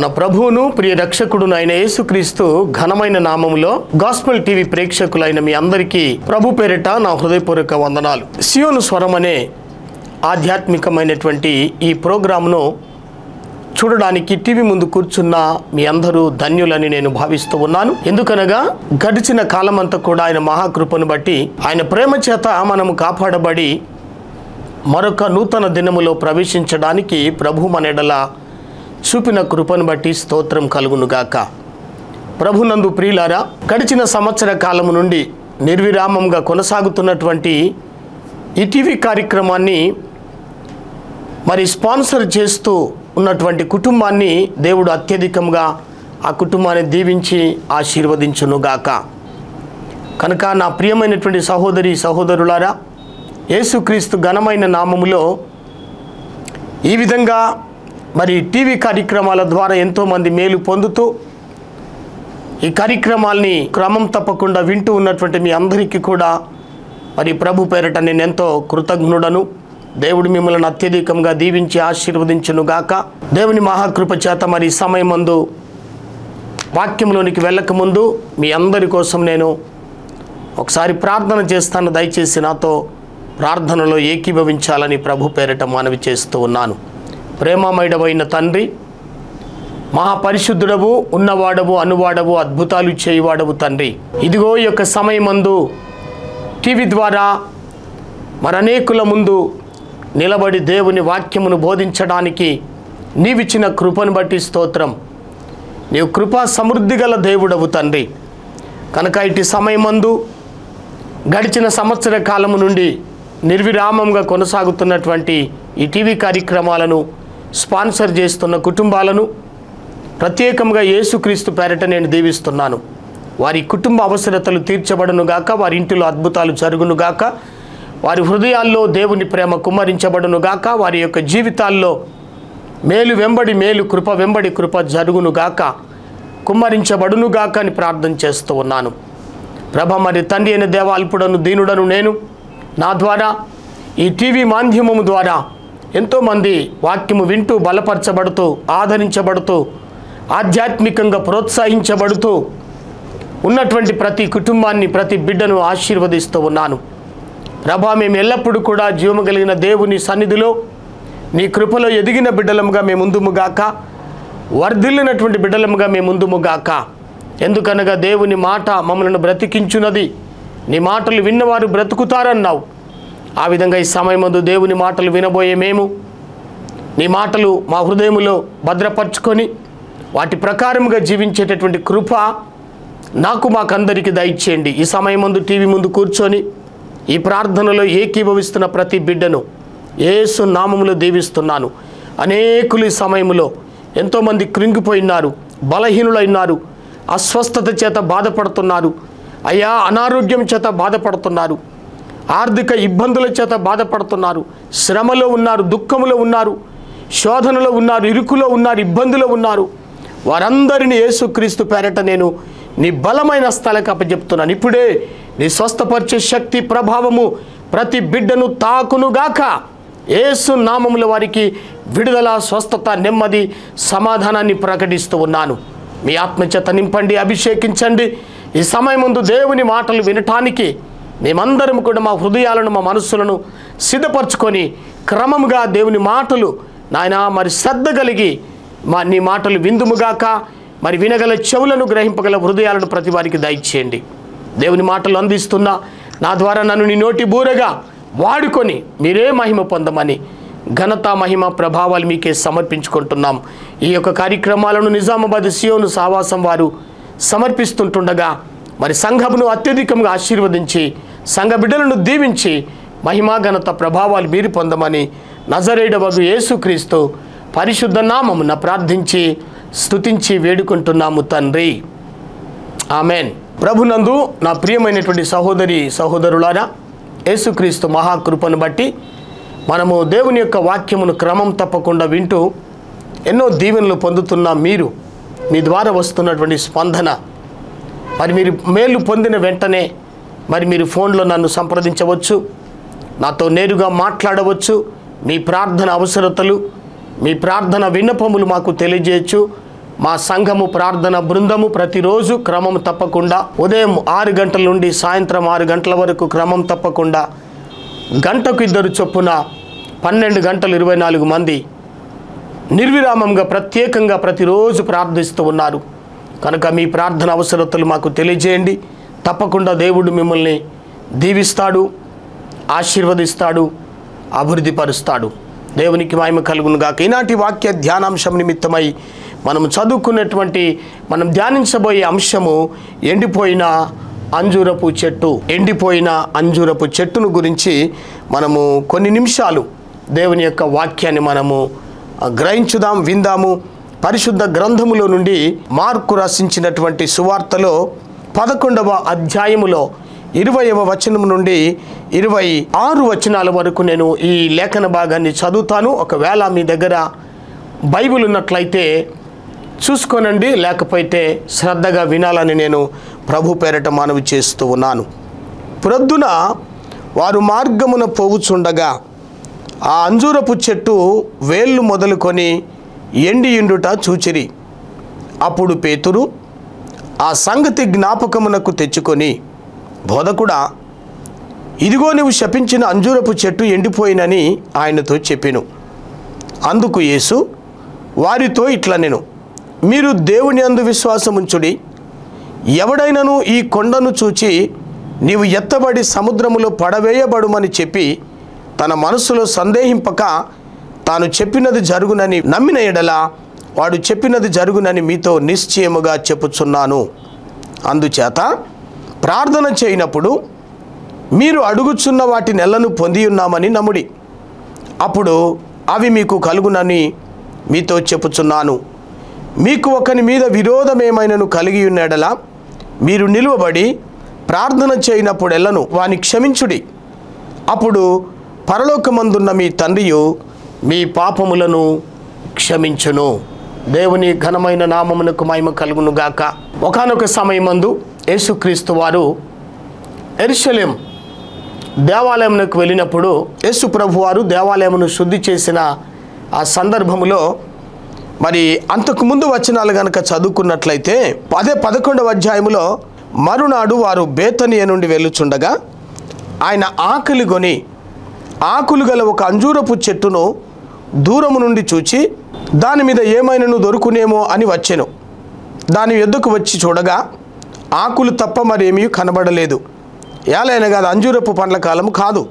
మన ప్రభువును ప్రియ రక్షకుడును అయిన యేసుక్రీస్తు ఘనమైన నామములో గాస్పెల్ టీవీ ప్రేక్షకులైన మీ అందరికీ ప్రభు పేరిట నా హృదయపూర్వక వందనాలు. సియోను స్వరం అనే ఆధ్యాత్మికమైనటువంటి ఈ ప్రోగ్రాంను చూడడానికి టీవీ ముందు కూర్చున్న మీ అందరూ ధన్యులని నేను భావిస్తూ ఉన్నాను. ఎందుకనగా గడిచిన కాలమంతా కూడా ఆయన మహాకృపను బట్టి ఆయన ప్రేమ చేత మనము కాపాడబడి మరొక నూతన దినములో ప్రవేశించడానికి ప్రభు మనెడల చూపిన కృపను బట్టి స్తోత్రం కలుగునుగాక. ప్రభునందు ప్రియులారా, గడిచిన సంవత్సర కాలము నుండి నిర్విరామంగా కొనసాగుతున్నటువంటి ఈ టీవీ కార్యక్రమాన్ని మరి స్పాన్సర్ చేస్తూ ఉన్నటువంటి కుటుంబాన్ని దేవుడు అత్యధికంగా ఆ కుటుంబాన్ని దీవించి ఆశీర్వదించునుగాక. కనుక నా ప్రియమైనటువంటి సహోదరి సహోదరులారా, యేసుక్రీస్తు ఘనమైన నామములో ఈ విధంగా మరి టీవీ కార్యక్రమాల ద్వారా ఎంతోమంది మేలు పొందుతూ ఈ కార్యక్రమాల్ని క్రమం తప్పకుండా వింటూ ఉన్నటువంటి మీ అందరికీ కూడా మరి ప్రభు పేరట నేను ఎంతో కృతజ్ఞుడను. దేవుడు మిమ్మల్ని అత్యధికంగా దీవించి ఆశీర్వదించునుగాక. దేవుని మహాకృప చేత మరి సమయమందు వాక్యంలోనికి వెళ్ళకముందు మీ అందరి కోసం నేను ఒకసారి ప్రార్థన చేస్తాను. దయచేసి నాతో ప్రార్థనలో ఏకీభవించాలని ప్రభు పేరట మనవి చేస్తూ ఉన్నాను. ప్రేమమయుడవైన తండ్రి, మహాపరిశుద్ధుడవు, ఉన్నవాడవు, అనువాడవు, అద్భుతాలు చేయువాడవు తండ్రి, ఇదిగో ఈ యొక్క సమయమందు టీవీ ద్వారా మరనేకుల ముందు నిలబడి దేవుని వాక్యమును బోధించడానికి నీవిచ్చిన కృపను బట్టి స్తోత్రం. నీవు కృపా సమృద్ధి గల దేవుడవు తండ్రి. కనుక ఇటు సమయమందు గడిచిన సంవత్సర కాలము నుండి నిర్విరామంగా కొనసాగుతున్నటువంటి ఈ టీవీ కార్యక్రమాలను స్పాన్సర్ చేస్తున్న కుటుంబాలను ప్రత్యేకంగా యేసుక్రీస్తు పేరట నేను దీవిస్తున్నాను. వారి కుటుంబ అవసరతలు తీర్చబడునుగాక, వారి ఇంటిలో అద్భుతాలు జరుగునుగాక, వారి హృదయాల్లో దేవుని ప్రేమ కుమ్మరించబడునుగాక, వారి యొక్క జీవితాల్లో మేలు వెంబడి మేలు, కృప వెంబడి కృప జరుగునుగాక, కుమ్మరించబడునుగాక అని ప్రార్థన చేస్తూ ఉన్నాను. ప్రభ, మరి తండ్రి అయిన దేవ, అల్పుడను దీనుడను నేను నా ద్వారా ఈ టీవీ మాధ్యమము ద్వారా ఎంతోమంది వాక్యము వింటూ బలపరచబడుతూ ఆదరించబడుతూ ఆధ్యాత్మికంగా ప్రోత్సహించబడుతూ ఉన్నటువంటి ప్రతి కుటుంబాన్ని, ప్రతి బిడ్డను ఆశీర్వదిస్తూ ఉన్నాను. ప్రభా, మేము ఎల్లప్పుడూ కూడా జీవము కలిగిన దేవుని సన్నిధిలో నీ కృపలో ఎదిగిన బిడ్డలముగా మేము ముందుముగాక, వర్ధిల్లినటువంటి బిడ్డలముగా మేము ముందుముగాక. ఎందుకనగా దేవుని మాట మమ్మల్ని బ్రతికించున్నది, నీ మాటలు విన్నవారు బ్రతుకుతారన్నావు. ఆ విధంగా ఈ సమయమందు దేవుని మాటలు వినబోయే మేము నీ మాటలు మా హృదయములో భద్రపరచుకొని వాటి ప్రకారముగా జీవించేటటువంటి కృప మాకందరికీ దయచేయండి. ఈ సమయమందు టీవీ ముందు కూర్చొని ఈ ప్రార్థనలో ఏకీభవిస్తున్న ప్రతి బిడ్డను యేసు నామములో దీవిస్తున్నాను. అనేకులు ఈ సమయంలో ఎంతోమంది కృంగిపోయినారు, బలహీనులైనారు, అస్వస్థత చేత బాధపడుతున్నారు, అయ్యా అనారోగ్యం చేత బాధపడుతున్నారు, ఆర్థిక ఇబ్బందుల చేత బాధపడుతున్నారు, శ్రమలో ఉన్నారు, దుఃఖములో ఉన్నారు, శోధనలో ఉన్నారు, ఇరుకులో ఉన్నారు, ఇబ్బందులో ఉన్నారు. వారందరినీ యేసుక్రీస్తు పేరట నేను నీ బలమైన స్థలకు అప్పచెప్తున్నాను. ఇప్పుడే నీ స్వస్థపరిచే శక్తి ప్రభావము ప్రతి బిడ్డను తాకునుగాక. యేసు నామములో వారికి విడుదల, స్వస్థత, నెమ్మది, సమాధానాన్ని ప్రకటిస్తూ ఉన్నాను. మీ ఆత్మచేత నింపండి, అభిషేకించండి. ఈ సమయం ముందు దేవుని మాటలు వినటానికి మేమందరం కూడా మా హృదయాలను, మా మనస్సులను సిద్ధపరచుకొని క్రమముగా దేవుని మాటలు నాయన మరి శ్రద్ధ కలిగి నీ మాటలు విందుముగాక. మరి వినగల చెవులను, గ్రహింపగల హృదయాలను ప్రతి వారికి దయచేయండి. దేవుని మాటలు అందిస్తున్న నా ద్వారా నన్ను నీ నోటి బూరగా వాడుకొని మీరే మహిమ పొందమని ఘనత, మహిమ, ప్రభావాలు మీకే సమర్పించుకుంటున్నాం. ఈ యొక్క కార్యక్రమాలను నిజామాబాద్ సియోను సహవాసం వారు సమర్పిస్తుంటుండగా మరి సంఘమును అత్యధికంగా ఆశీర్వదించి సంఘ బిడ్డలను దీవించి మహిమా, ఘనత, ప్రభావాలు మీరు పొందమని నజరేయుడవగు యేసుక్రీస్తు పరిశుద్ధ నామమున ప్రార్థించి స్తుతించి వేడుకుంటున్నాము తండ్రి, ఆమెన్. ప్రభునందు నా ప్రియమైనటువంటి సహోదరి సహోదరులారా, యేసుక్రీస్తు మహాకృపను బట్టి మనము దేవుని యొక్క వాక్యమును క్రమం తప్పకుండా వింటూ ఎన్నో దీవెనలు పొందుతున్న మీరు, మీ ద్వారా వస్తున్నటువంటి స్పందన, మరి మీరు మేలు పొందిన వెంటనే మరి మీరు ఫోన్లో నన్ను సంప్రదించవచ్చు, నాతో నేరుగా మాట్లాడవచ్చు. మీ ప్రార్థన అవసరతలు, మీ ప్రార్థన విన్నపములు మాకు తెలియజేయచ్చు. మా సంఘము ప్రార్థన బృందము ప్రతిరోజు క్రమం తప్పకుండా ఉదయం 6 గంటల నుండి సాయంత్రం 6 గంటల వరకు క్రమం తప్పకుండా గంటకు 2 చొప్పున 12 గంటలు 24 మంది నిర్విరామంగా ప్రత్యేకంగా ప్రతిరోజు ప్రార్థిస్తూ ఉన్నారు. కనుక మీ ప్రార్థన అవసరతలు మాకు తెలియజేయండి. తప్పకుండా దేవుడు మిమ్మల్ని దీవిస్తాడు, ఆశీర్వదిస్తాడు, అభివృద్ధిపరుస్తాడు. దేవునికి మహిమ కలుగును గాక. ఈనాటి వాక్య ధ్యానాంశం నిమిత్తమై మనం చదువుకున్నటువంటి మనం ధ్యానించబోయే అంశము ఎండిపోయిన అంజూరపు చెట్టు. ఎండిపోయిన అంజూరపు చెట్టును గురించి మనము కొన్ని నిమిషాలు దేవుని యొక్క వాక్యాన్ని మనము గ్రహించుదాం, విందాము. పరిశుద్ధ గ్రంథములో నుండి మార్కు రచించినటువంటి సువార్తలో 11వ అధ్యాయములో 20వ వచనం నుండి 26 వచనాల వరకు నేను ఈ లేఖన భాగాన్ని చదువుతాను. ఒకవేళ మీ దగ్గర బైబిల్ ఉన్నట్లయితే చూసుకోనండి, లేకపోతే శ్రద్ధగా వినాలని నేను ప్రభు పేరట మనవి చేస్తూ ఉన్నాను. ప్రొద్దున వారు మార్గమున పోవుచుండగా ఆ అంజూరపు చెట్టు వేళ్ళు మొదలుకొని ఎండియుండుట చూచిరి. అప్పుడు పేతురు ఆ సంగతి జ్ఞాపకమునకు తెచ్చుకొని, బోధకుడా, ఇదిగో నువ్వు శపించిన అంజూరపు చెట్టు ఎండిపోయినని ఆయనతో చెప్పెను. అందుకు యేసు వారితో ఇట్లనెను, మీరు దేవుని యందు విశ్వాసముంచుడి. ఎవడైనను ఈ కొండను చూచి నీవు ఎత్తబడి సముద్రములో పడవేయబడుమని చెప్పి తన మనసులో సందేహింపక తాను చెప్పినది జరుగునని నమ్మిన ఎడల వాడు చెప్పినది జరుగునని మీతో నిశ్చయముగా చెప్పుచున్నాను. అందుచేత ప్రార్థన చేయనప్పుడు మీరు అడుగుచున్న వాటి నెలను పొంది ఉన్నామని నమ్ముడి, అప్పుడు అవి మీకు కలుగునని మీతో చెప్పుచున్నాను. మీకు ఒకని మీద విరోధమేమైనను కలిగి ఉన్నడలా మీరు నిలువబడి ప్రార్థన చేయనప్పుడెల్లను వాని క్షమించుడి. అప్పుడు పరలోకమందున్న మీ తండ్రియు మీ పాపములను క్షమించును. దేవుని ఘనమైన నామమునకు మహిమ కలుగును గాక. ఒకానొక సమయమందు యేసుక్రీస్తు వారు యెరూషలేం దేవాలయమునకు వెళ్ళినప్పుడు యేసు ప్రభు వారు దేవాలయమును శుద్ధి చేసిన ఆ సందర్భములో మరి అంతకుముందు వచనాలు గనక చదువుకున్నట్లయితే అదే 11వ అధ్యాయములో మరునాడు వారు బేతనియ నుండి వెళ్ళుచుండగా ఆయన ఆకలిగొని ఆకులు గల ఒక అంజూరపు చెట్టును దూరము నుండి చూచి దాని మీద ఏమైనాను దొరుకునేమో అని వచ్చెను. దాని ఎద్దుకు వచ్చి చూడగా ఆకులు తప్ప మరేమీ కనబడలేదు. ఏలైనగా అది అంజూరపు పండ్ల కాలము కాదు.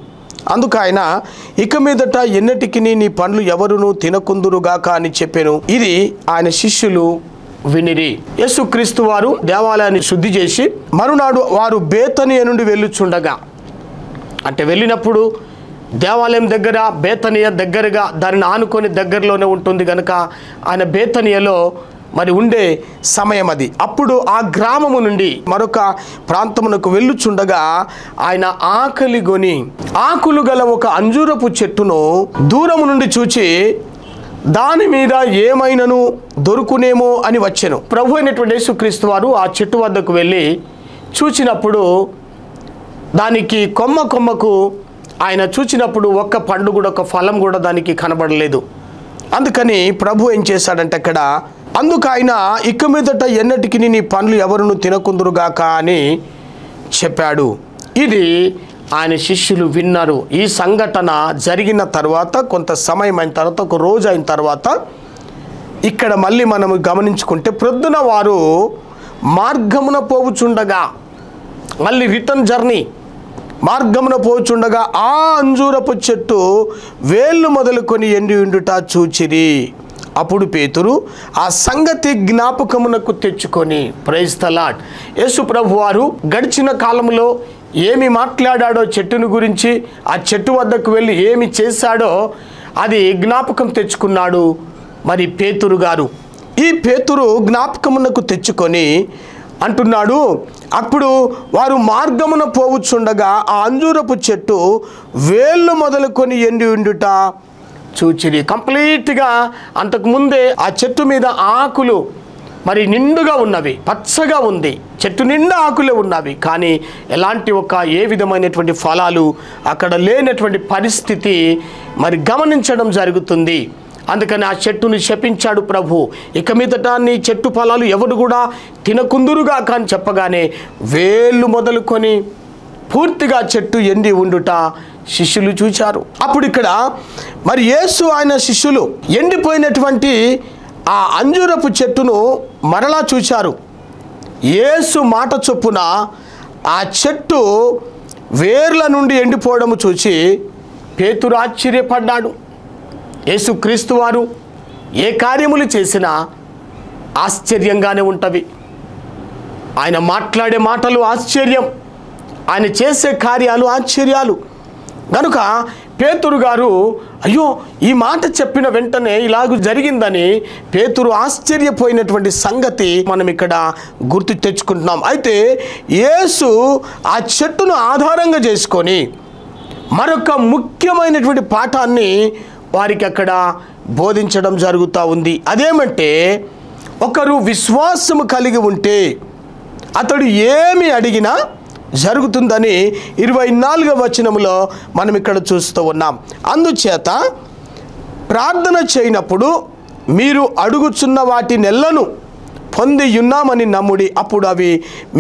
అందుకు ఆయన, ఇక మీదట ఎన్నటికి నీ పండ్లు ఎవరునూ తినకుందురుగాక అని చెప్పెను. ఇది ఆయన శిష్యులు వినిరి. యేసుక్రీస్తు వారు దేవాలయాన్ని శుద్ధి చేసి మరునాడు వారు బేతనియ నుండి వెళ్ళుచుండగా, అంటే వెళ్ళినప్పుడు దేవాలయం దగ్గర బేతనియ దగ్గరగా దానిని ఆనుకొని దగ్గరలోనే ఉంటుంది కనుక ఆయన బేతనియలో మరి ఉండే సమయం అది. అప్పుడు ఆ గ్రామము నుండి మరొక ప్రాంతమునకు వెళ్ళుచుండగా ఆయన ఆకలిగొని ఆకులు గల ఒక అంజూరపు చెట్టును దూరము నుండి చూచి దాని మీద ఏమైనను దొరుకునేమో అని వచ్చెను. ప్రభు అయినటువంటి యేసుక్రీస్తు వారు ఆ చెట్టు వద్దకు వెళ్ళి చూచినప్పుడు దానికి కొమ్మకు ఆయన చూచినప్పుడు ఒక్క పండు కూడా, ఒక ఫలం కూడా దానికి కనబడలేదు. అందుకని ప్రభు ఏం చేశాడంటే అక్కడ, అందుకు ఆయన, ఇక మీదట ఎన్నటికి నీ పండ్లు ఎవరును తినకుందురుగాక అని చెప్పాడు. ఇది ఆయన శిష్యులు విన్నారు. ఈ సంఘటన జరిగిన తర్వాత కొంత సమయం అయిన తర్వాత, ఒక రోజు అయిన తర్వాత ఇక్కడ మళ్ళీ మనము గమనించుకుంటే ప్రొద్దున వారు మార్గమున పోవుచుండగా, మళ్ళీ రిటర్న్ జర్నీ మార్గమున పోచుండగా ఆ అంజూరపు చెట్టు వేళ్ళు మొదలుకొని ఎండి ఉండుట చూచిరి. అప్పుడు పేతురు ఆ సంగతి జ్ఞాపకమునకు తెచ్చుకొని, ప్రైజ్ ద లార్డ్, యేసు ప్రభు వారు గడిచిన కాలంలో ఏమి మాట్లాడాడో చెట్టును గురించి, ఆ చెట్టు వద్దకు వెళ్ళి ఏమి చేశాడో అది జ్ఞాపకం తెచ్చుకున్నాడు మరి పేతురు గారు. ఈ పేతురు జ్ఞాపకమునకు తెచ్చుకొని అంటున్నాడు, అప్పుడు వారు మార్గమున పోవుచుండగా ఆ అంజూరపు చెట్టు వేళ్ళు మొదలుకొని ఎండి ఉండుట చూచిరి. కంప్లీట్గా అంతకుముందే ఆ చెట్టు మీద ఆకులు మరి నిండుగా ఉన్నవి, పచ్చగా ఉంది, చెట్టు నిండా ఆకులే ఉన్నవి, కానీ ఎలాంటి ఏ విధమైనటువంటి ఫలాలు అక్కడ లేనటువంటి పరిస్థితి మరి గమనించడం జరుగుతుంది. అందుకని ఆ చెట్టుని శపించాడు ప్రభు. ఇక మీదట నీ చెట్టు ఫలాలు ఎవడు కూడా తినకుందురుగా అని చెప్పగానే వేళ్ళు మొదలుకొని పూర్తిగా చెట్టు ఎండి ఉండుట శిష్యులు చూచారు. అప్పుడు ఇక్కడ మరి యేసు ఆయన శిష్యులు ఎండిపోయినటువంటి ఆ అంజూరపు చెట్టును మరలా చూచారు. యేసు మాట చొప్పున ఆ చెట్టు వేర్ల నుండి ఎండిపోవడము చూసి పేతురు ఆశ్చర్యపడ్డాడు. యేసుక్రీస్తు వారు ఏ కార్యములు చేసినా ఆశ్చర్యంగానే ఉంటవి. ఆయన మాట్లాడే మాటలు ఆశ్చర్యం, ఆయన చేసే కార్యాలు ఆశ్చర్యాలు. కనుక పేతురు గారు అయ్యో ఈ మాట చెప్పిన వెంటనే ఇలాగ జరిగిందని పేతురు ఆశ్చర్యపోయినటువంటి సంగతి మనం ఇక్కడ గుర్తు తెచ్చుకుంటున్నాం. అయితే యేసు ఆ చెట్టును ఆధారంగా చేసుకొని మరొక ముఖ్యమైనటువంటి పాఠాన్ని వారికి అక్కడ బోధించడం జరుగుతూ ఉంది. అదేమంటే ఒకరు విశ్వాసము కలిగి ఉంటే అతడు ఏమి అడిగినా జరుగుతుందని 24వ వచనములో మనం ఇక్కడ చూస్తూ ఉన్నాం. అందుచేత ప్రార్థన చేయనప్పుడు మీరు అడుగుచున్న వాటి నెలను పొంది ఉన్నామని నమ్ముడి, అప్పుడు అవి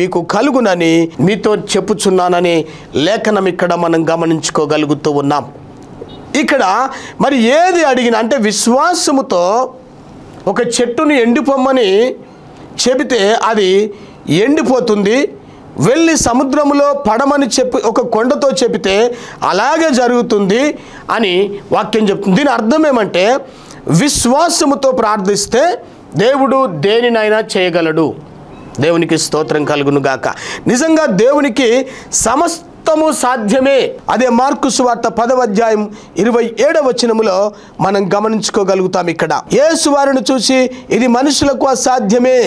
మీకు కలుగునని మీతో చెప్పుచున్నానని లేఖనం ఇక్కడ మనం గమనించుకోగలుగుతూ ఉన్నాం. ఇక్కడ మరి ఏది అడిగినా అంటే విశ్వాసముతో ఒక చెట్టుని ఎండిపోమ్మని చెబితే అది ఎండిపోతుంది. వెళ్ళి సముద్రంలో పడమని చెప్పి ఒక కొండతో చెబితే అలాగే జరుగుతుంది అని వాక్యం చెప్తుంది. దీని అర్థం ఏమంటే విశ్వాసముతో ప్రార్థిస్తే దేవుడు దేనినైనా చేయగలడు. దేవునికి స్తోత్రం కలుగును గాక. నిజంగా దేవునికి సమస్తము సాధ్యమే. అదే మార్కు సువార్త 10వ అధ్యాయం 27వ వచనములో మనం గమనించుకోగలుగుతాం. ఇక్కడ యేసు వారిని చూసి ఇది మనుషులకు అసాధ్యమే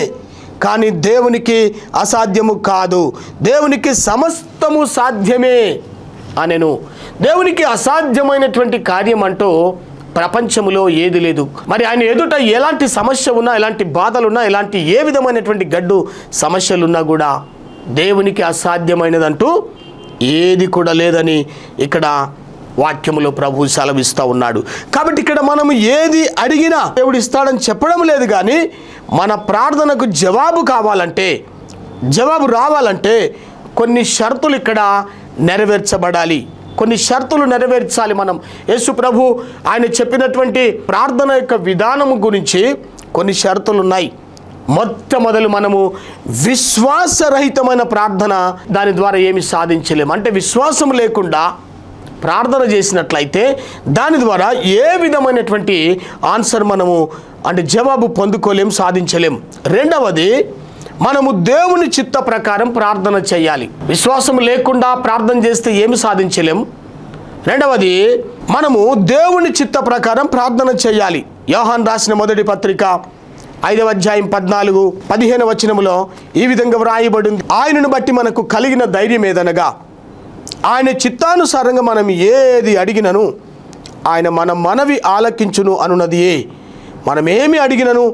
కానీ దేవునికి అసాధ్యము కాదు, దేవునికి సమస్తము సాధ్యమే అనెను. దేవునికి అసాధ్యమైనటువంటి కార్యం అంటూ ప్రపంచంలో ఏది లేదు. మరి ఆయన ఎదుట ఎలాంటి సమస్య ఉన్నా, ఎలాంటి బాధలున్నా, ఎలాంటి ఏ విధమైనటువంటి గడ్డు సమస్యలున్నా కూడా దేవునికి అసాధ్యమైనదంటూ ఏది కూడా లేదని ఇక్కడ వాక్యములో ప్రభు సెలవిస్తూ ఉన్నాడు. కాబట్టి ఇక్కడ మనం ఏది అడిగినా దేవుడు ఇస్తాడని చెప్పడం లేదు. కానీ మన ప్రార్థనకు జవాబు కావాలంటే, జవాబు రావాలంటే కొన్ని షరతులు ఇక్కడ నెరవేర్చబడాలి, కొన్ని షరతులు నెరవేర్చాలి. మనం యేసు ప్రభు ఆయన చెప్పినటువంటి ప్రార్థన యొక్క విధానము గురించి కొన్ని షరతులు ఉన్నాయి. మొట్టమొదలు మనము విశ్వాసరహితమైన ప్రార్థన, దాని ద్వారా ఏమి సాధించలేము. అంటే విశ్వాసం లేకుండా ప్రార్థన చేసినట్లయితే దాని ద్వారా ఏ విధమైనటువంటి ఆన్సర్ మనము అంటే జవాబు పొందుకోలేం, సాధించలేం. రెండవది మనము దేవుని చిత్త ప్రకారం ప్రార్థన చేయాలి. విశ్వాసం లేకుండా ప్రార్థన చేస్తే ఏమి సాధించలేం. రెండవది మనము దేవుని చిత్త ప్రకారం ప్రార్థన చేయాలి. యోహాను రాసిన మొదటి పత్రిక 5వ అధ్యాయం 14-15 వచనములో ఈ విధంగా వ్రాయబడింది. ఆయనను బట్టి మనకు కలిగిన ధైర్యం ఏదనగా ఆయన చిత్తానుసారంగా మనం ఏది అడిగినను ఆయన మన మనవి ఆలకించును అనున్నది. మనమేమి అడిగినను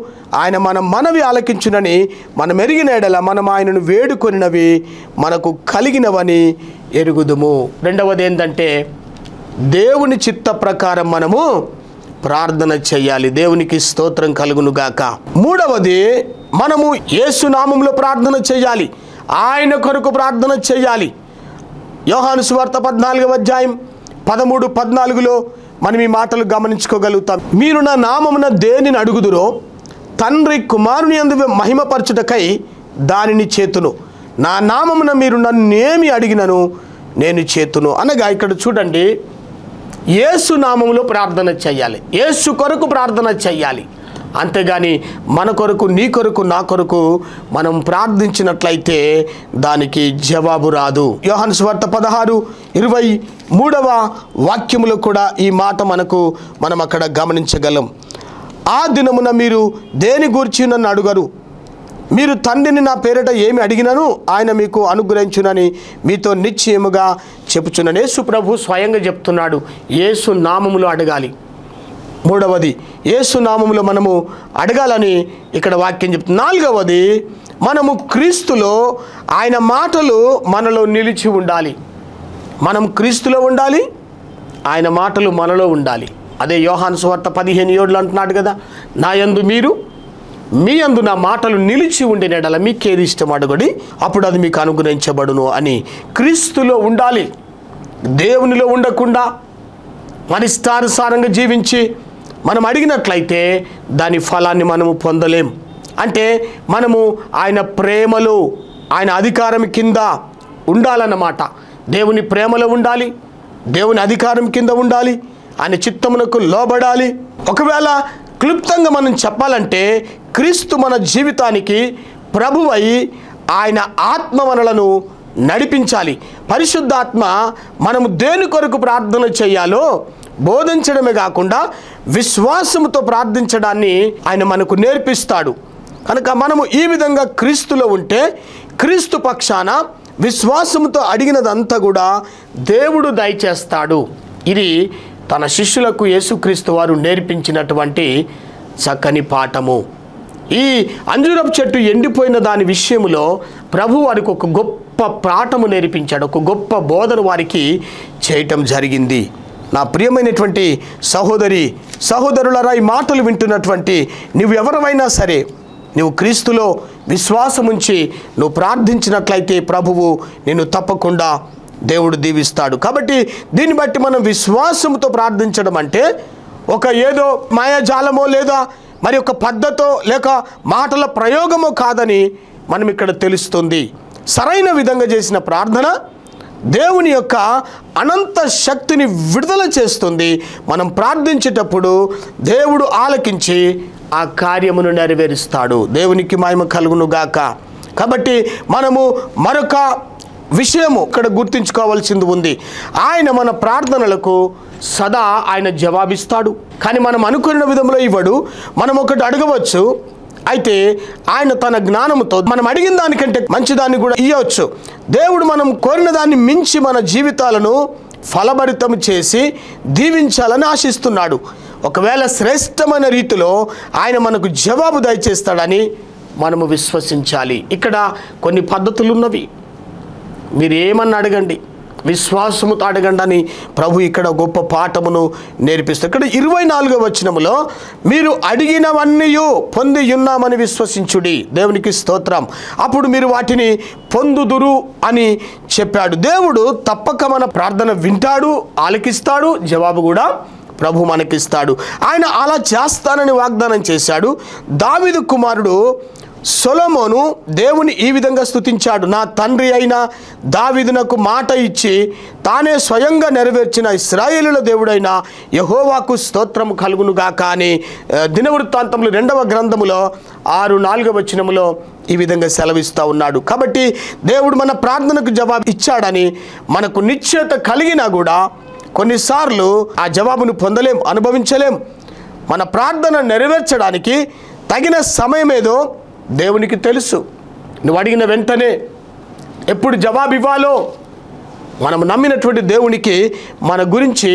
ఆయన మన మనవి ఆలకించునని మనం ఎరిగిన ఎడల మనం ఆయనను వేడుకొనినవి మనకు కలిగినవని ఎరుగుదుము. రెండవది ఏంటంటే దేవుని చిత్త ప్రకారం మనము ప్రార్థన చేయాలి. దేవునికి స్తోత్రం కలుగును గాక. మూడవది మనము యేసు నామములో ప్రార్థన చేయాలి, ఆయన కొరకు ప్రార్థన చేయాలి. యోహాను సువార్త 14వ అధ్యాయం 13-14లో మనం ఈ మాటలు గమనించుకోగలుగుతాం. మీరు నా నామమున దేనిని అడుగుదురో తండ్రి కుమారుని యందు మహిమపరచుటకై దానిని చేతును, నా నామమున మీరు నన్నేమి అడిగినను నేను చేతును అనగా ఇక్కడ చూడండి, యేసు నామములో ప్రార్థన చేయాలి, యేసు కొరకు ప్రార్థన చేయాలి. అంతేగాని మన కొరకు, నీ కొరకు, నా కొరకు మనం ప్రార్థించినట్లయితే దానికి జవాబు రాదు. యోహాను సువార్త 16:23వ వాక్యములో కూడా ఈ మాట మనం అక్కడ గమనించగలం. ఆ దినమున మీరు దేని గూర్చి నన్ను అడుగరు, మీరు తండ్రిని నా పేరిట ఏమి అడిగినను ఆయన మీకు అనుగ్రహించునని మీతో నిశ్చయముగా చెప్పుచున్నాను. యేసు ప్రభు స్వయంగా చెప్తున్నాడు, యేసు నామములో అడగాలి. మూడవది యేసు నామములో మనము అడగాలని ఇక్కడ వాక్యం చెప్తుంది. నాలుగవది మనము క్రీస్తులో ఆయన మాటలు మనలో నిలిచి ఉండాలి. మనం క్రీస్తులో ఉండాలి, ఆయన మాటలు మనలో ఉండాలి. అదే యోహాను సువార్త 15:7 అంటున్నాడు కదా, నా యందు మీరు, మీ యందు నా మాటలు నిలిచి ఉండిన యెడల మీకేది ఇష్టం అడగండి, అప్పుడు అది మీకు అనుగ్రహించబడును అని. క్రీస్తులో ఉండాలి, దేవునిలో ఉండకుండా మన ఇష్టానుసారంగా జీవించి మనం అడిగినట్లయితే దాని ఫలాన్ని మనము పొందలేం. అంటే మనము ఆయన ప్రేమలో, ఆయన అధికారం కింద ఉండాలన్నమాట. దేవుని ప్రేమలో ఉండాలి, దేవుని అధికారం కింద ఉండాలి, ఆయన చిత్తమునకు లోబడాలి. ఒకవేళ క్లుప్తంగా మనం చెప్పాలంటే క్రీస్తు మన జీవితానికి ప్రభువై ఆయన ఆత్మ మనలను నడిపించాలి. పరిశుద్ధాత్మ మనము దేని కొరకు ప్రార్థన చేయాలో బోధించడమే కాకుండా విశ్వాసముతో ప్రార్థించడాన్ని ఆయన మనకు నేర్పిస్తాడు. కనుక మనము ఈ విధంగా క్రీస్తులో ఉంటే క్రీస్తు పక్షాన విశ్వాసముతో అడిగినదంతా కూడా దేవుడు దయచేస్తాడు. ఇది తన శిష్యులకు యేసుక్రీస్తు వారు నేర్పించినటువంటి చక్కని పాఠము. ఈ అంజూరపు చెట్టు ఎండిపోయిన దాని విషయంలో ప్రభు వారికి ఒక గొప్ప పాఠము నేర్పించాడు, ఒక గొప్ప బోధన వారికి చేయటం జరిగింది. నా ప్రియమైనటువంటి సహోదరి సహోదరులారా, ఈ మాటలు వింటున్నటువంటి నువ్వు ఎవరైనా సరే, నువ్వు క్రీస్తులో విశ్వాసం ఉంచి నువ్వు ప్రార్థించినట్లయితే ప్రభువు నిన్ను తప్పకుండా దేవుడు దీవిస్తాడు. కాబట్టి దీన్ని బట్టి మనం విశ్వాసంతో ప్రార్థించడం అంటే ఒక ఏదో మాయాజాలమో లేదా మరి ఒక పద్ధతో లేక మాటల ప్రయోగమో కాదని మనం ఇక్కడ తెలుస్తుంది. సరైన విధంగా చేసిన ప్రార్థన దేవుని యొక్క అనంత శక్తిని విడుదల చేస్తుంది. మనం ప్రార్థించేటప్పుడు దేవుడు ఆలకించి ఆ కార్యమును నెరవేరుస్తాడు. దేవునికి మహిమ కలుగును గాక. కాబట్టి మనము మరొక విషయము ఇక్కడ గుర్తుంచుకోవాల్సింది ఉంది. ఆయన మన ప్రార్థనలకు సదా ఆయన జవాబిస్తాడు. కానీ మనం అనుకున్న విధంలో ఇవ్వడు. మనం ఒకటి అడగవచ్చు, అయితే ఆయన తన జ్ఞానముతో మనం అడిగిన దానికంటే మంచిదాన్ని కూడా ఇవ్వచ్చు. దేవుడు మనం కోరిన దాన్ని మించి మన జీవితాలను ఫలభరితం చేసి దీవించాలని ఆశిస్తున్నాడు. ఒకవేళ శ్రేష్టమైన రీతిలో ఆయన మనకు జవాబు దయచేస్తాడని మనము విశ్వసించాలి. ఇక్కడ కొన్ని పద్ధతులు ఉన్నవి. మీరు ఏమన్నా అడగండి, విశ్వాసముతో అడగండి అని ప్రభు ఇక్కడ గొప్ప పాఠమును నేర్పిస్తారు. ఇక్కడ 24వ వచనములో మీరు అడిగినవన్నీ పొంది ఉన్నామని విశ్వసించుడి, దేవునికి స్తోత్రం, అప్పుడు మీరు వాటిని పొందుదురు అని చెప్పాడు. దేవుడు తప్పక మన ప్రార్థన వింటాడు, ఆలకిస్తాడు, జవాబు కూడా ప్రభు మనకిస్తాడు. ఆయన అలా చేస్తానని వాగ్దానం చేశాడు. దావీదు కుమారుడు సొలొమోను దేవుని ఈ విధంగా స్తుతించాడు, నా తండ్రి అయిన దావీదునకు మాట ఇచ్చి తానే స్వయంగా నెరవేర్చిన ఇశ్రాయేలుల దేవుడైన యెహోవాకు స్తోత్రము కలుగును గాక అని దినవృత్తాంతములు 2వ గ్రంథములో 6-4వ వచనములో ఈ విధంగా సెలవిస్తూ ఉన్నాడు. కాబట్టి దేవుడు మన ప్రార్థనకు జవాబు ఇచ్చాడని మనకు నిశ్చయత కలిగినా కూడా కొన్నిసార్లు ఆ జవాబును పొందలేం, అనుభవించలేం. మన ప్రార్థన నెరవేర్చడానికి తగిన సమయం ఏదో దేవునికి తెలుసు. నువ్వు అడిగిన వెంటనే ఎప్పుడు జవాబు ఇవ్వాలో మనం నమ్మినటువంటి దేవునికి మన గురించి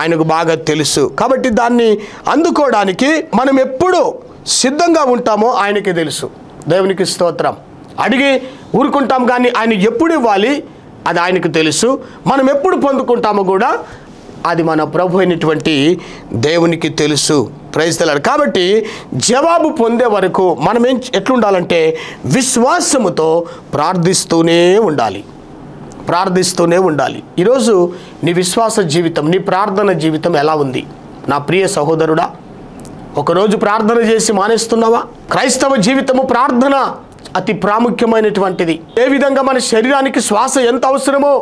ఆయనకు బాగా తెలుసు. కాబట్టి దాన్ని అందుకోవడానికి మనం ఎప్పుడు సిద్ధంగా ఉంటామో ఆయనకి తెలుసు. దేవునికి స్తోత్రం. అడిగి ఊరుకుంటాం కానీ ఆయన ఎప్పుడు ఇవ్వాలి అది ఆయనకు తెలుసు. మనం ఎప్పుడు పొందుకుంటామో కూడా అది మన ప్రభు అయినటువంటి దేవునికి తెలుసు. Praise the Lord. కాబట్టి జవాబు పొందే వరకు మనం ఎట్లుండాలంటే విశ్వాసముతో ప్రార్థిస్తూనే ఉండాలి. ఈరోజు నీ విశ్వాస జీవితం, నీ ప్రార్థన జీవితం ఎలా ఉంది? నా ప్రియ సహోదరుడా, ఒకరోజు ప్రార్థన చేసి మానేస్తున్నావా? క్రైస్తవ జీవితము ప్రార్థన అతి ప్రాముఖ్యమైనటువంటిది. ఏ విధంగా మన శరీరానికి శ్వాస ఎంత అవసరమో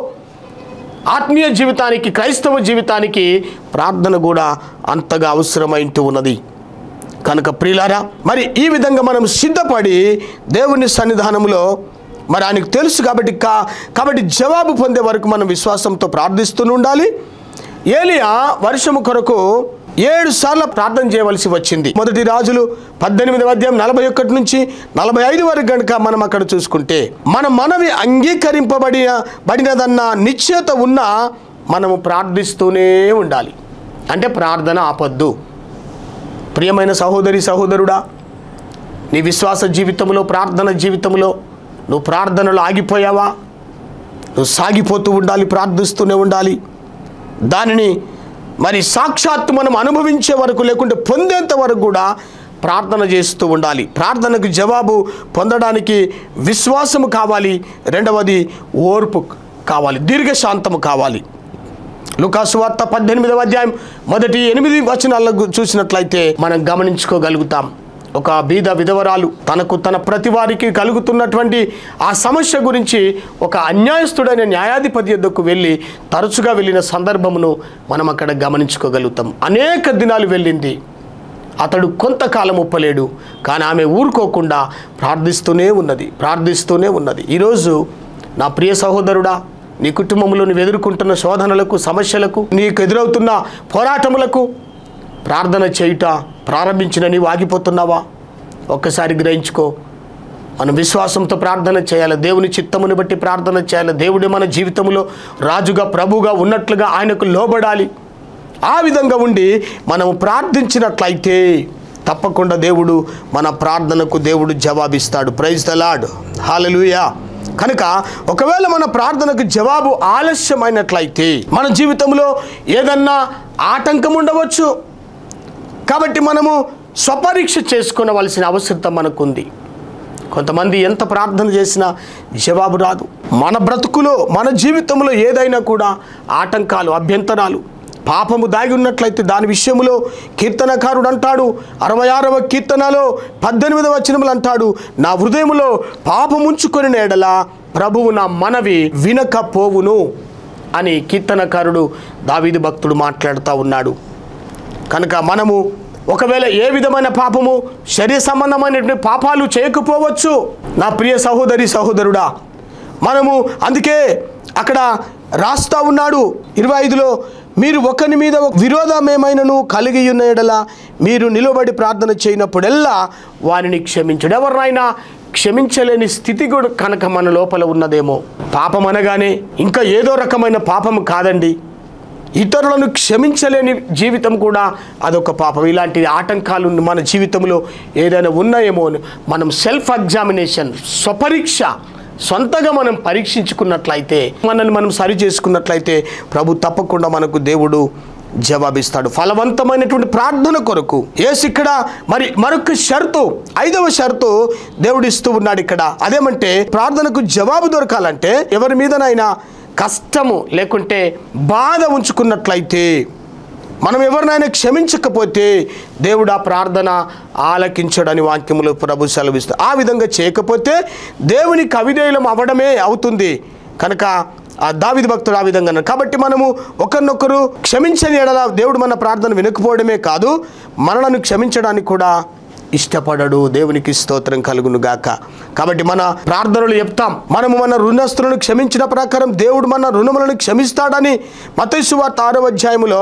ఆత్మీయ జీవితానికి, క్రైస్తవ జీవితానికి ప్రార్థన కూడా అంతగా అవసరమైంటూ ఉన్నది. కనుక ప్రియులారా, మరి ఈ విధంగా మనం సిద్ధపడి దేవుని సన్నిధానంలో మరి ఆయనకు తెలుసు కాబట్టి జవాబు పొందే వరకు మనం విశ్వాసంతో ప్రార్థిస్తూ ఉండాలి. ఏలియా వర్షము కొరకు 7 సార్లు ప్రార్థన చేయవలసి వచ్చింది. మొదటి రాజులు 18వ అధ్యాయం 41 నుంచి 45 వరకు కనుక మనం అక్కడ చూసుకుంటే మన మనవి అంగీకరింపబడినదన్న నిశ్చయత ఉన్న మనము ప్రార్థిస్తూనే ఉండాలి. అంటే ప్రార్థన ఆపొద్దు. ప్రియమైన సహోదరి సహోదరుడా, నీ విశ్వాస జీవితంలో, ప్రార్థన జీవితంలో నువ్వు ప్రార్థనలో ఆగిపోయావా? నువ్వు సాగిపోతూ ఉండాలి, ప్రార్థిస్తూనే ఉండాలి. దానిని మరి సాక్షాత్తు మనం అనుభవించే వరకు లేకుంటే పొందేంత వరకు కూడా ప్రార్థన చేస్తూ ఉండాలి. ప్రార్థనకు జవాబు పొందడానికి విశ్వాసము కావాలి. రెండవది ఓర్పు కావాలి, దీర్ఘశాంతము కావాలి. లూకాసు వార్త 18వ అధ్యాయం మొదటి 8 వచనాలను చూసినట్లయితే మనం గమనించుకోగలుగుతాం. ఒక బీద విధవరాలు తనకు తన ప్రతి వారికి కలుగుతున్నటువంటి ఆ సమస్య గురించి ఒక అన్యాయస్తుడైన న్యాయాధిపతి యొద్దకు వెళ్ళి తరచుగా వెళ్ళిన సందర్భమును మనం అక్కడ గమనించుకోగలుగుతాం. అనేక దినాలు వెళ్ళింది, అతడు కొంతకాలం ఒప్పలేడు. కానీ ఆమె ఊరుకోకుండా ప్రార్థిస్తూనే ఉన్నది. ఈరోజు నా ప్రియ సహోదరుడా, నీ కుటుంబంలో నువ్వు ఎదుర్కొంటున్న శోధనలకు, సమస్యలకు, నీకు ఎదురవుతున్న పోరాటములకు ప్రార్థన చేయుట ప్రారంభించిన నీవు ఆగిపోతున్నావా? ఒక్కసారి గ్రహించుకో. మనం విశ్వాసంతో ప్రార్థన చేయాలి, దేవుని చిత్తమును బట్టి ప్రార్థన చేయాలి. దేవుడే మన జీవితంలో రాజుగా, ప్రభువుగా ఉన్నట్లుగా ఆయనకు లోబడాలి. ఆ విధంగా ఉండి మనం ప్రార్థించినట్లయితే తప్పకుండా దేవుడు మన ప్రార్థనకు దేవుడు జవాబిస్తాడు. ప్రైజ్ ద లార్డ్, హల్లెలూయా. కనుక ఒకవేళ మన ప్రార్థనకు జవాబు ఆలస్యమైనట్లయితే మన జీవితంలో ఏదన్నా ఆటంకం ఉండవచ్చు. కాబట్టి మనము స్వపరీక్ష చేసుకోవలసిన అవసరం మనకుంది. కొంతమంది ఎంత ప్రార్థన చేసినా జవాబు రాదు. మన బ్రతుకులో, మన జీవితంలో ఏదైనా కూడా ఆటంకాలు, అభ్యంతరాలు, పాపము దాగి ఉన్నట్లయితే దాని విషయంలో కీర్తనకారుడు అంటాడు, 66వ కీర్తనలో 18వ వచనములు అంటాడు, నా హృదయములో పాపముంచుకొని ఎడల ప్రభువు నా మనవి వినకపోవును అని కీర్తనకారుడు దావీదు భక్తుడు మాట్లాడుతూ ఉన్నాడు. కనుక మనము ఒకవేళ ఏ విధమైన పాపము, శరీర సంబంధమైనటువంటి పాపాలు చేయకపోవచ్చు నా ప్రియ సహోదరి సహోదరుడా. మనము అందుకే అక్కడ రాస్తా ఉన్నాడు 25లో, మీరు ఒకరి మీద విరోధమేమైనను కలిగి ఉన్న ఎడల మీరు నిలబడి ప్రార్థన చేయనప్పుడెల్లా వారిని క్షమించడు. ఎవరినైనా క్షమించలేని స్థితి కూడా కనుక మన లోపల ఉన్నదేమో. పాపం అనగానే ఇంకా ఏదో రకమైన పాపం కాదండి, ఇతరులను క్షమించలేని జీవితం కూడా అదొక పాపం. ఇలాంటి ఆటంకాలు మన జీవితంలో ఏదైనా ఉన్నాయేమో అని మనం సెల్ఫ్ ఎగ్జామినేషన్, స్వపరీక్ష, సొంతగా మనం పరీక్షించుకున్నట్లయితే, మనల్ని మనం సరి చేసుకున్నట్లయితే ప్రభు తప్పకుండా మనకు దేవుడు జవాబిస్తాడు. ఫలవంతమైనటువంటి ప్రార్థన కొరకు యేసు ఇక్కడ మరొక షరతు, 5వ షరతు దేవుడు ఇస్తూ ఉన్నాడు ఇక్కడ. అదేమంటే ప్రార్థనకు జవాబు దొరకాలంటే ఎవరి మీదనైనా కష్టము లేకుంటే బాధ ఉంచుకున్నట్లయితే, మనం ఎవరినైనా క్షమించకపోతే దేవుడు ఆ ప్రార్థన ఆలకించడని వాక్యములో ప్రభు సెలవిస్తాడు. ఆ విధంగా చేయకపోతే దేవునికి అవిధేయులం అవ్వడమే అవుతుంది. కనుక ఆ దావీదు భక్తుడు ఆ విధంగా అన్నాడు. కాబట్టి మనము ఒకరినొకరు క్షమించని ఎడల దేవుడు మన ప్రార్థన వినకపోవడమే కాదు, మనలను క్షమించడానికి కూడా ఇష్టపడడు. దేవునికి స్తోత్రం కలుగును గాక. కాబట్టి మన ప్రార్థనలు చెప్తాం, మనము మన రుణస్తులను క్షమించిన ప్రకారం దేవుడు మన రుణములను క్షమిస్తాడని మత్తయి సువార్త 6వ అధ్యాయములో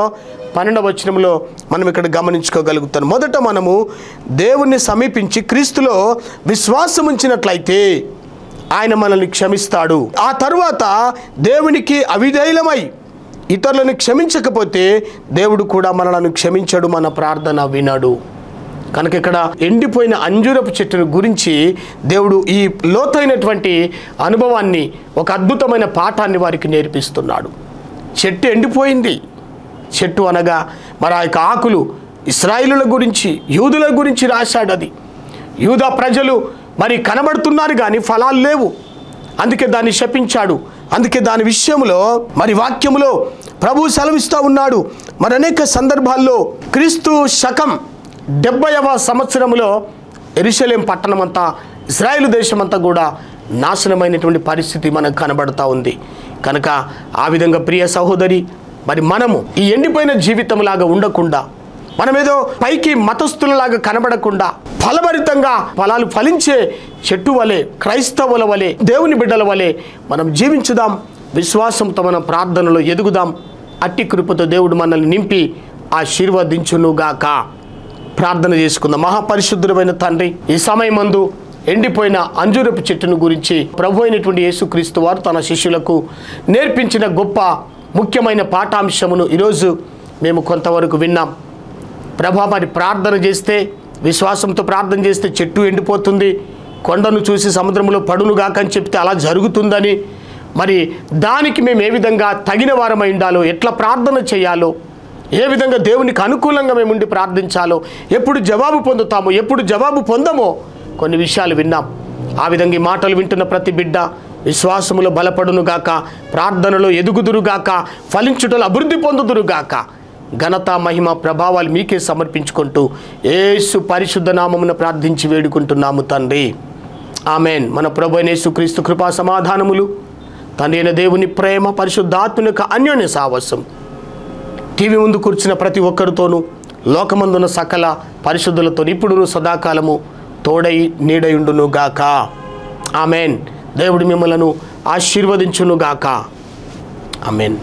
12వ వచనంలో మనం ఇక్కడ గమనించుకోగలుగుతాం. మొదట మనము దేవుణ్ణి సమీపించి క్రీస్తులో విశ్వాసం ఉంచినట్లయితే ఆయన మనల్ని క్షమిస్తాడు. ఆ తరువాత దేవునికి అవిధేయులమై ఇతరులను క్షమించకపోతే దేవుడు కూడా మనలను క్షమించడు, మన ప్రార్థన వినడు. కనుక ఇక్కడ ఎండిపోయిన అంజూరపు చెట్టును గురించి దేవుడు ఈ లోతైనటువంటి అనుభవాన్ని, ఒక అద్భుతమైన పాఠాన్ని వారికి నేర్పిస్తున్నాడు. చెట్టు ఎండిపోయింది. చెట్టు అనగా మరి ఆ యొక్క ఆకులు ఇశ్రాయేలుల గురించి, యూదుల గురించి రాశాడు. అది యూదా ప్రజలు మరి కనబడుతున్నారు కానీ ఫలాలు లేవు, అందుకే దాన్ని శపించాడు. అందుకే దాని విషయంలో మరి వాక్యములో ప్రభు సెలవిస్తూ ఉన్నాడు. మరి అనేక సందర్భాల్లో క్రీస్తు శకం 70వ సంవత్సరంలో యెరూషలేం పట్టణం అంతా, ఇశ్రాయేలు దేశమంతా కూడా నాశనమైనటువంటి పరిస్థితి మనకు కనబడుతూ ఉంది. కనుక ఆ విధంగా ప్రియ సహోదరి, మరి మనము ఈ ఎండిపోయిన జీవితంలాగా ఉండకుండా, మనమేదో పైకి మతస్థులలాగా కనబడకుండా ఫలభరితంగా ఫలాలు ఫలించే చెట్టు వలె, క్రైస్తవుల వలె, దేవుని బిడ్డల వలె మనం జీవించుదాం. విశ్వాసంతో మన ప్రార్థనలో ఎదుగుదాం. అట్టి కృపతో దేవుడు మనల్ని నింపి ఆశీర్వదించునుగాక. ప్రార్థన చేసుకుందాం. మహాపరిశుద్ధుడైన తండ్రి, ఈ సమయమందు ఎండిపోయిన అంజూరపు చెట్టును గురించి ప్రభు అయినటువంటి యేసుక్రీస్తు వారు తన శిష్యులకు నేర్పించిన గొప్ప ముఖ్యమైన పాఠాంశమును ఈరోజు మేము కొంతవరకు విన్నాం. ప్రభా, మరి ప్రార్థన చేస్తే, విశ్వాసంతో ప్రార్థన చేస్తే చెట్టు ఎండిపోతుంది, కొండను చూసి సముద్రంలో పడునుగాక అని చెప్తే అలా జరుగుతుందని, మరి దానికి మేము ఏ విధంగా తగిన వారమై ఉండాలో, ఎట్లా ప్రార్థన చేయాలో, ఏ విధంగా దేవునికి అనుకూలంగా మేము ఉండి ప్రార్థించాలో, ఎప్పుడు జవాబు పొందుతామో, ఎప్పుడు జవాబు పొందమో కొన్ని విషయాలు విన్నాం. ఆ విధంగా ఈ మాటలు వింటున్న ప్రతి బిడ్డ విశ్వాసములో బలపడునుగాక, ప్రార్థనలో ఎదుగుదురుగాక, ఫలించుటలో అభివృద్ధి పొందుదురుగాక. ఘనత మహిమ ప్రభావాలు మీకే సమర్పించుకుంటూ యేసు పరిశుద్ధ నామమున ప్రార్థించి వేడుకుంటున్నాము తండ్రి. ఆమెన్. మన ప్రభు అయిన యేసుక్రీస్తు కృపా సమాధానములు, తండ్రి అయిన దేవుని ప్రేమ, పరిశుద్ధాత్మ యొక్క అన్యోన్య సావాసం టీవీ ముందు కూర్చున్న ప్రతి ఒక్కరితోనూ, లోకమందున్న సకల పరిశుద్ధులతో ఇప్పుడును సదాకాలము తోడై నీడయుండును గాక. ఆమెన్. దేవుడు మిమ్మలను ఆశీర్వదించును గాక. ఆమెన్.